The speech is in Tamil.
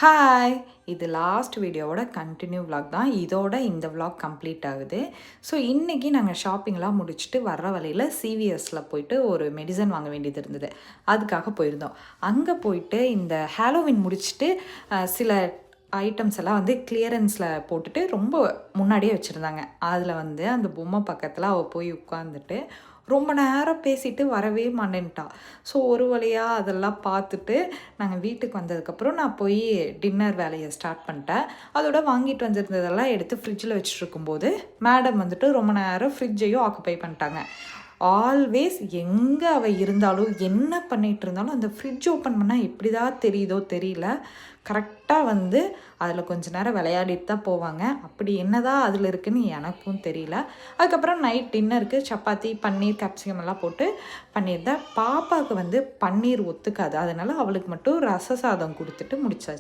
ஹாய், இது லாஸ்ட் வீடியோவோட கண்டினியூ விலாக் தான். இதோட இந்த விலாக் கம்ப்ளீட் ஆகுது. ஸோ இன்றைக்கி நாங்கள் ஷாப்பிங்லாம் முடிச்சுட்டு வர்ற வழியில் சிவிஎஸில் போயிட்டு ஒரு மெடிசன் வாங்க வேண்டியது இருந்தது. அதுக்காக போயிருந்தோம். அங்கே போயிட்டு இந்த ஹாலோவின் முடிச்சுட்டு சில ஐட்டம்ஸ் எல்லாம் வந்து கிளியரன்ஸில் போட்டுட்டு ரொம்ப முன்னாடியே வச்சுருந்தாங்க. அதில் வந்து அந்த பொம்மை பக்கத்தில் அவள் போய் உட்காந்துட்டு ரொம்ப நேரம் பேசிட்டு வரவே மாட்டேன்ட்டா. ஸோ ஒரு வழியாக அதெல்லாம் பார்த்துட்டு நாங்கள் வீட்டுக்கு வந்ததுக்கப்புறம் நான் போய் டின்னர் வேலையை ஸ்டார்ட் பண்ணிட்டேன். அதோட வாங்கிட்டு வந்திருந்ததெல்லாம் எடுத்து ஃப்ரிட்ஜில் வச்சுருக்கும்போது மேடம் வந்துட்டு ரொம்ப நேரம் ஃப்ரிட்ஜையும் ஆக்குப்பை பண்ணிட்டாங்க. ஆல்வேஸ் எங்கே அவள் இருந்தாலும் என்ன பண்ணிகிட்டு இருந்தாலும் அந்த ஃப்ரிட்ஜ் ஓப்பன் பண்ணால் எப்படி தான் தெரியுதோ தெரியல, கரெக்டாக வந்து அதில் கொஞ்ச நேரம் விளையாடிட்டு தான் போவாங்க. அப்படி என்னதான் அதில் இருக்குதுன்னு எனக்கும் தெரியல. அதுக்கப்புறம் நைட் டின்னருக்கு சப்பாத்தி, பன்னீர், கேப்சிகம் எல்லாம் போட்டு பண்ணியிருந்தேன். பாப்பாவுக்கு வந்து பன்னீர் ஒத்துக்காது, அதனால் அவளுக்கு மட்டும் ரச சாதம் கொடுத்துட்டு முடிச்சாச்சு.